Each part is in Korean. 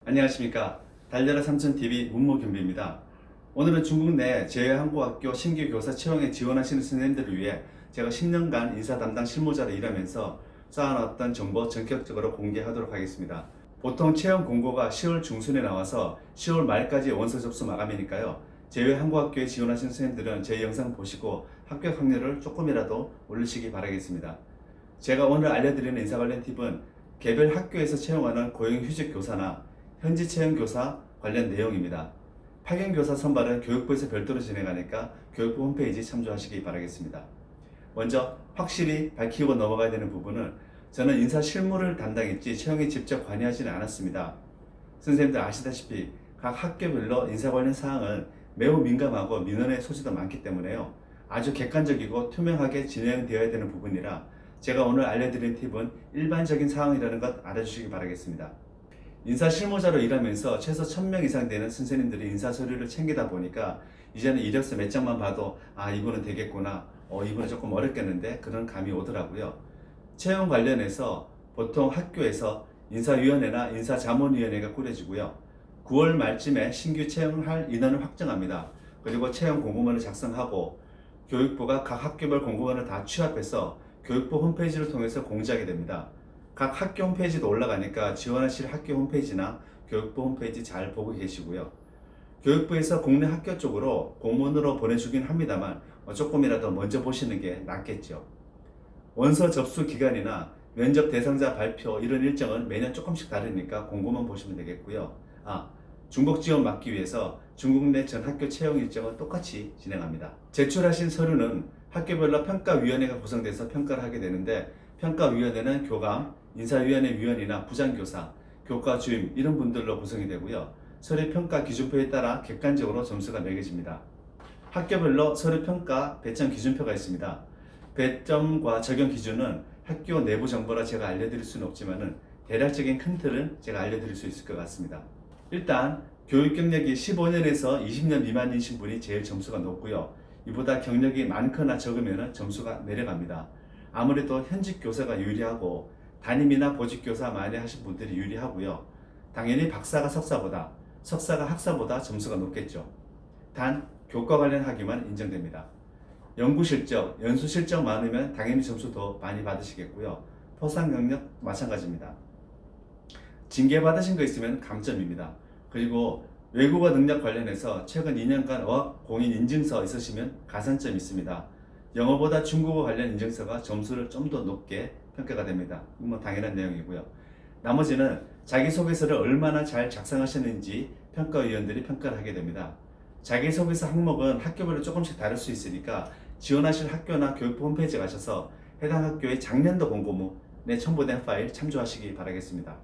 안녕하십니까. 달려라 삼촌TV 문무김비입니다. 오늘은 중국 내 제외한국학교 신규 교사 채용에 지원하시는 선생님들을 위해 제가 10년간 인사 담당 실무자로 일하면서 쌓아놨던 정보 전격적으로 공개하도록 하겠습니다. 보통 채용 공고가 10월 중순에 나와서 10월 말까지 원서 접수 마감이니까요. 제외한국학교에 지원하시는 선생님들은 제 영상 보시고 합격 확률을 조금이라도 올리시기 바라겠습니다. 제가 오늘 알려드리는 인사 관련 팁은 개별 학교에서 채용하는 고용휴직 교사나 현지 채용 교사 관련 내용입니다. 파견 교사 선발은 교육부에서 별도로 진행하니까 교육부 홈페이지 참조하시기 바라겠습니다. 먼저 확실히 밝히고 넘어가야 되는 부분은 저는 인사 실무를 담당했지 채용에 직접 관여하지는 않았습니다. 선생님들 아시다시피 각 학교별로 인사 관련 사항은 매우 민감하고 민원의 소지도 많기 때문에요. 아주 객관적이고 투명하게 진행되어야 되는 부분이라 제가 오늘 알려드린 팁은 일반적인 사항이라는 것 알아주시기 바라겠습니다. 인사 실무자로 일하면서 최소 1000명 이상 되는 선생님들이 인사 서류를 챙기다 보니까 이제는 이력서 몇 장만 봐도 이분은 되겠구나, 이분은 조금 어렵겠는데 그런 감이 오더라고요. 채용 관련해서 보통 학교에서 인사위원회나 인사자문위원회가 꾸려지고요. 9월 말쯤에 신규 채용할 인원을 확정합니다. 그리고 채용 공고문을 작성하고 교육부가 각 학교별 공고문을 다 취합해서 교육부 홈페이지를 통해서 공지하게 됩니다. 각 학교 홈페이지도 올라가니까 지원하실 학교 홈페이지나 교육부 홈페이지 잘 보고 계시고요. 교육부에서 국내 학교 쪽으로 공문으로 보내주긴 합니다만 조금이라도 먼저 보시는 게 낫겠죠. 원서 접수 기간이나 면접 대상자 발표 이런 일정은 매년 조금씩 다르니까 공고만 보시면 되겠고요. 중복 지원 막기 위해서 중국 내 전 학교 채용 일정은 똑같이 진행합니다. 제출하신 서류는 학교별로 평가위원회가 구성돼서 평가를 하게 되는데 평가위원회는 교감, 인사위원회 위원이나 부장교사, 교과주임 이런 분들로 구성이 되고요. 서류 평가 기준표에 따라 객관적으로 점수가 매겨집니다. 학교별로 서류 평가 배점 기준표가 있습니다. 배점과 적용 기준은 학교 내부 정보라 제가 알려드릴 수는 없지만은 대략적인 큰 틀은 제가 알려드릴 수 있을 것 같습니다. 일단 교육 경력이 15년에서 20년 미만이신 분이 제일 점수가 높고요. 이보다 경력이 많거나 적으면 점수가 내려갑니다. 아무래도 현직 교사가 유리하고 담임이나 보직교사 많이 하신 분들이 유리하고요. 당연히 박사가 석사보다, 석사가 학사보다 점수가 높겠죠. 단 교과 관련 학위만 인정됩니다. 연구 실적, 연수 실적 많으면 당연히 점수 더 많이 받으시겠고요. 포상 경력 마찬가지입니다. 징계 받으신 거 있으면 감점입니다. 그리고 외국어 능력 관련해서 최근 2년간 어학 공인 인증서 있으시면 가산점이 있습니다. 영어보다 중국어 관련 인증서가 점수를 좀 더 높게 평가가 됩니다. 뭐 당연한 내용이고요. 나머지는 자기소개서를 얼마나 잘 작성하셨는지 평가위원들이 평가를 하게 됩니다. 자기소개서 항목은 학교별로 조금씩 다를 수 있으니까 지원하실 학교나 교육부 홈페이지 가셔서 해당 학교의 작년도 공고문에 첨부된 파일 참조하시기 바라겠습니다.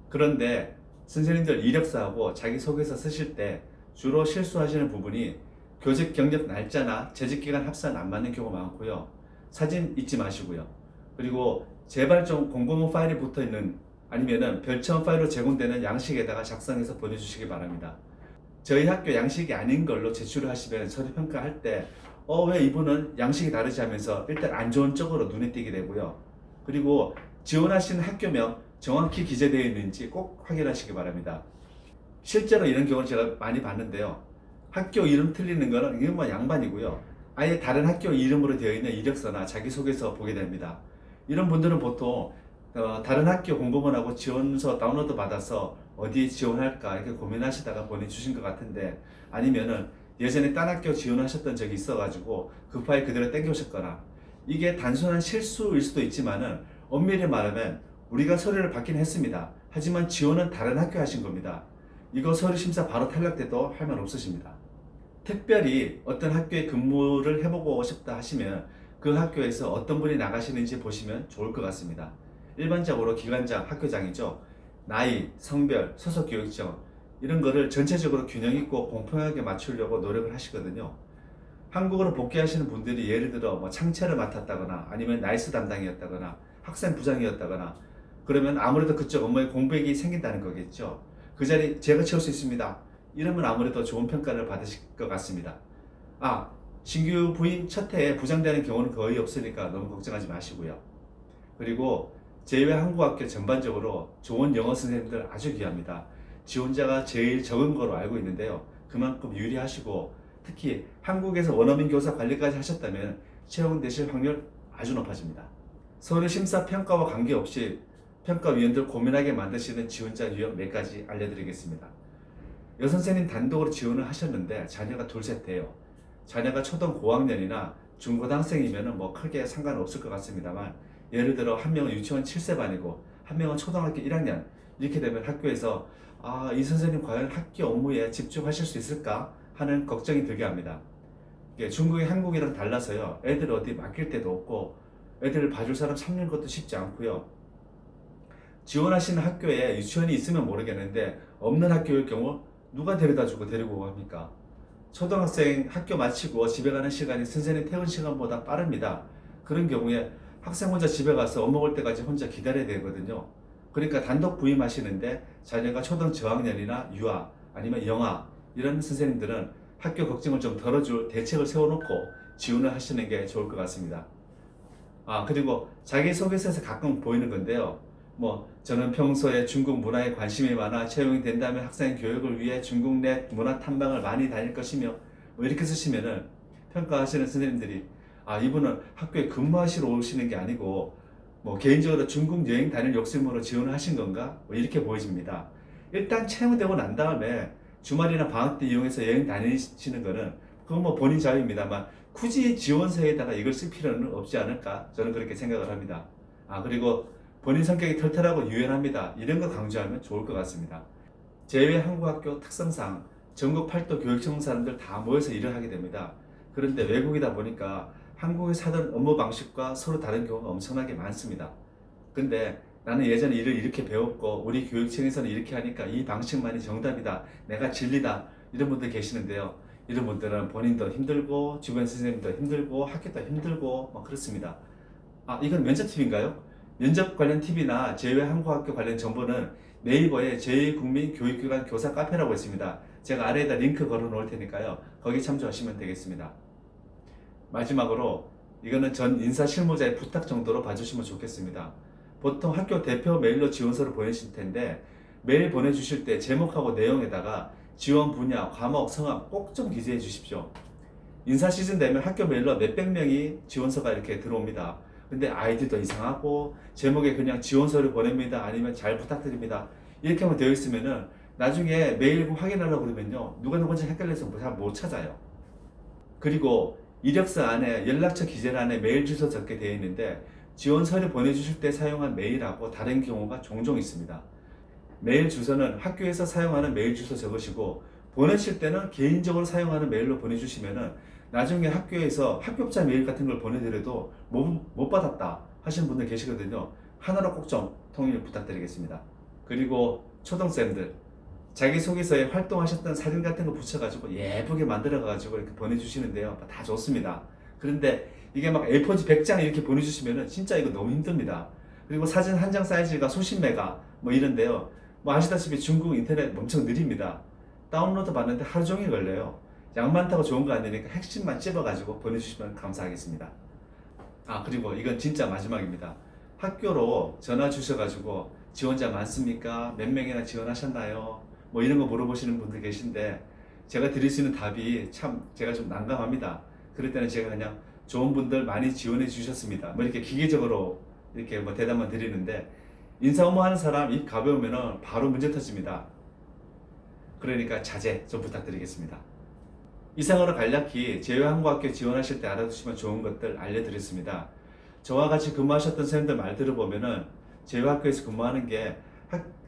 그런데 선생님들 이력서하고 자기소개서 쓰실 때 주로 실수하시는 부분이 교직 경력 날짜나 재직기간 합산 안 맞는 경우가 많고요. 사진 잊지 마시고요. 그리고 제발 좀 공고문 파일이 붙어있는 아니면은 별첨 파일로 제공되는 양식에다가 작성해서 보내주시기 바랍니다. 저희 학교 양식이 아닌 걸로 제출을 하시면 서류 평가할 때 왜 이분은 양식이 다르지 하면서 일단 안 좋은 쪽으로 눈에 띄게 되고요. 그리고 지원하시는 학교명 정확히 기재되어 있는지 꼭 확인하시기 바랍니다. 실제로 이런 경우를 제가 많이 봤는데요. 학교 이름 틀리는 거는 이건 뭐 양반이고요. 아예 다른 학교 이름으로 되어 있는 이력서나 자기소개서 보게 됩니다. 이런 분들은 보통 다른 학교 공고문하고 지원서 다운로드 받아서 어디에 지원할까 이렇게 고민하시다가 보내주신 것 같은데, 아니면은 예전에 딴 학교 지원하셨던 적이 있어가지고 그 파일 그대로 땡겨오셨거나, 이게 단순한 실수일 수도 있지만은 엄밀히 말하면 우리가 서류를 받긴 했습니다. 하지만 지원은 다른 학교 하신 겁니다. 이거 서류 심사 바로 탈락돼도 할 말 없으십니다. 특별히 어떤 학교에 근무를 해보고 싶다 하시면 그 학교에서 어떤 분이 나가시는지 보시면 좋을 것 같습니다. 일반적으로 기관장, 학교장이죠. 나이, 성별, 소속 교육청 이런 거를 전체적으로 균형 있고 공평하게 맞추려고 노력을 하시거든요. 한국으로 복귀하시는 분들이 예를 들어 뭐 창체를 맡았다거나 아니면 나이스 담당이었다거나 학생 부장이었다거나 그러면 아무래도 그쪽 업무에 공백이 생긴다는 거겠죠. 그 자리 제가 채울 수 있습니다. 이러면 아무래도 좋은 평가를 받으실 것 같습니다. 신규 부임 첫 해에 부장되는 경우는 거의 없으니까 너무 걱정하지 마시고요. 그리고 제외한국학교 전반적으로 좋은 영어 선생님들 아주 귀합니다. 지원자가 제일 적은 거로 알고 있는데요. 그만큼 유리하시고 특히 한국에서 원어민 교사 관리까지 하셨다면 채용되실 확률 아주 높아집니다. 서류 심사 평가와 관계없이 평가위원들 고민하게 만드시는 지원자 유형 몇 가지 알려드리겠습니다. 여선생님 단독으로 지원을 하셨는데 자녀가 둘셋돼요. 자녀가 초등 고학년이나 중고등학생이면 뭐 크게 상관없을 것 같습니다만 예를 들어 한 명은 유치원 7세반이고 한 명은 초등학교 1학년 이렇게 되면 학교에서 이 선생님 과연 학교 업무에 집중하실 수 있을까 하는 걱정이 들게 합니다. 중국이 한국이랑 달라서요. 애들 어디 맡길 데도 없고 애들을 봐줄 사람 찾는 것도 쉽지 않고요. 지원하시는 학교에 유치원이 있으면 모르겠는데 없는 학교일 경우 누가 데려다주고 데리고 갑니까? 초등학생 학교 마치고 집에 가는 시간이 선생님 퇴근 시간보다 빠릅니다. 그런 경우에 학생 혼자 집에 가서 먹을 때까지 혼자 기다려야 되거든요. 그러니까 단독 부임하시는데 자녀가 초등 저학년이나 유아 아니면 영아 이런 선생님들은 학교 걱정을 좀 덜어줄 대책을 세워놓고 지원을 하시는 게 좋을 것 같습니다. 그리고 자기소개서에서 가끔 보이는 건데요. 저는 평소에 중국 문화에 관심이 많아 채용이 된다면 학생 교육을 위해 중국 내 문화 탐방을 많이 다닐 것이며 이렇게 쓰시면은 평가하시는 선생님들이 이분은 학교에 근무하시러 오시는 게 아니고 개인적으로 중국 여행 다닐 욕심으로 지원을 하신 건가? 이렇게 보여집니다. 일단 채용되고 난 다음에 주말이나 방학 때 이용해서 여행 다니시는 거는 그건 본인 자유입니다만 굳이 지원서에다가 이걸 쓸 필요는 없지 않을까? 저는 그렇게 생각을 합니다. 그리고 본인 성격이 털털하고 유연합니다. 이런 거 강조하면 좋을 것 같습니다. 제외한국학교 특성상 전국 8도 교육청 사람들 다 모여서 일을 하게 됩니다. 그런데 외국이다 보니까 한국에서 하던 업무 방식과 서로 다른 경우가 엄청나게 많습니다. 근데 나는 예전에 일을 이렇게 배웠고 우리 교육청에서는 이렇게 하니까 이 방식만이 정답이다. 내가 진리다. 이런 분들 계시는데요. 이런 분들은 본인도 힘들고 주변 선생님도 힘들고 학교도 힘들고 그렇습니다. 이건 면접 팁인가요? 면접 관련 팁이나 제외한국학교 관련 정보는 네이버에 제2국민교육기관 교사 카페라고 있습니다. 제가 아래에다 링크 걸어 놓을 테니까요. 거기 참조하시면 되겠습니다. 마지막으로 이거는 전 인사 실무자의 부탁 정도로 봐주시면 좋겠습니다. 보통 학교 대표 메일로 지원서를 보내실 텐데 메일 보내주실 때 제목하고 내용에다가 지원 분야, 과목, 성함 꼭 좀 기재해 주십시오. 인사 시즌 되면 학교 메일로 몇백 명이 지원서가 이렇게 들어옵니다. 근데 아이디도 이상하고 제목에 그냥 지원서를 보냅니다. 아니면 잘 부탁드립니다. 이렇게만 되어 있으면은 나중에 메일 확인하려고 그러면요. 누가 누군지 헷갈려서 잘 못 찾아요. 그리고 이력서 안에 연락처 기재란에 메일 주소 적게 되어 있는데 지원서를 보내주실 때 사용한 메일하고 다른 경우가 종종 있습니다. 메일 주소는 학교에서 사용하는 메일 주소 적으시고 보내실 때는 개인적으로 사용하는 메일로 보내주시면은 나중에 학교에서 학교업자 메일 같은 걸 보내드려도 못 받았다 하시는 분들 계시거든요. 하나로 꼭 좀 통일 부탁드리겠습니다. 그리고 초등생들 자기소개서에 활동하셨던 사진 같은 거 붙여가지고 예쁘게 만들어가지고 이렇게 보내주시는데요. 다 좋습니다. 그런데 이게 막 A4지 100장 이렇게 보내주시면은 진짜 이거 너무 힘듭니다. 그리고 사진 한 장 사이즈가 수십 메가 이런데요. 아시다시피 중국 인터넷 엄청 느립니다. 다운로드 받는데 하루 종일 걸려요. 양 많다고 좋은 거 아니니까 핵심만 찝어가지고 보내주시면 감사하겠습니다. 그리고 이건 진짜 마지막입니다. 학교로 전화 주셔가지고 지원자 많습니까? 몇 명이나 지원하셨나요? 이런 거 물어보시는 분들 계신데 제가 드릴 수 있는 답이 참 제가 좀 난감합니다. 그럴 때는 제가 그냥 좋은 분들 많이 지원해 주셨습니다. 이렇게 기계적으로 이렇게 대답만 드리는데 인사 업무 하는 사람 입 가벼우면 바로 문제 터집니다. 그러니까 자제 좀 부탁드리겠습니다. 이상으로 간략히 제외한국학교 지원하실 때 알아두시면 좋은 것들 알려드렸습니다. 저와 같이 근무하셨던 선생님들 말 들어보면은 제외학교에서 근무하는 게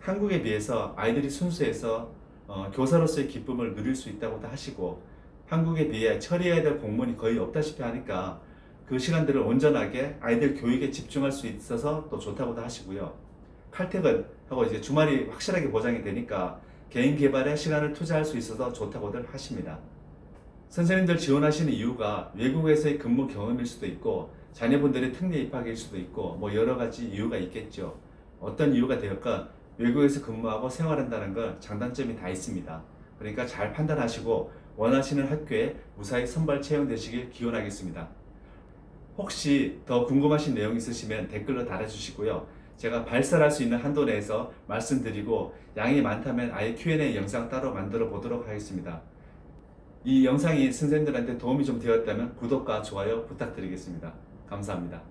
한국에 비해서 아이들이 순수해서 교사로서의 기쁨을 누릴 수 있다고도 하시고 한국에 비해 처리해야 될 공문이 거의 없다시피 하니까 그 시간들을 온전하게 아이들 교육에 집중할 수 있어서 또 좋다고도 하시고요. 칼퇴근하고 이제 주말이 확실하게 보장이 되니까 개인 개발에 시간을 투자할 수 있어서 좋다고들 하십니다. 선생님들 지원하시는 이유가 외국에서의 근무 경험일 수도 있고 자녀분들의 특례 입학일 수도 있고 여러 가지 이유가 있겠죠. 어떤 이유가 되었건 외국에서 근무하고 생활한다는 건 장단점이 다 있습니다. 그러니까 잘 판단하시고 원하시는 학교에 무사히 선발 채용되시길 기원하겠습니다. 혹시 더 궁금하신 내용 있으시면 댓글로 달아주시고요. 제가 발설할 수 있는 한도 내에서 말씀드리고 양이 많다면 아예 Q&A 영상 따로 만들어 보도록 하겠습니다. 이 영상이 선생님들한테 도움이 좀 되었다면 구독과 좋아요 부탁드리겠습니다. 감사합니다.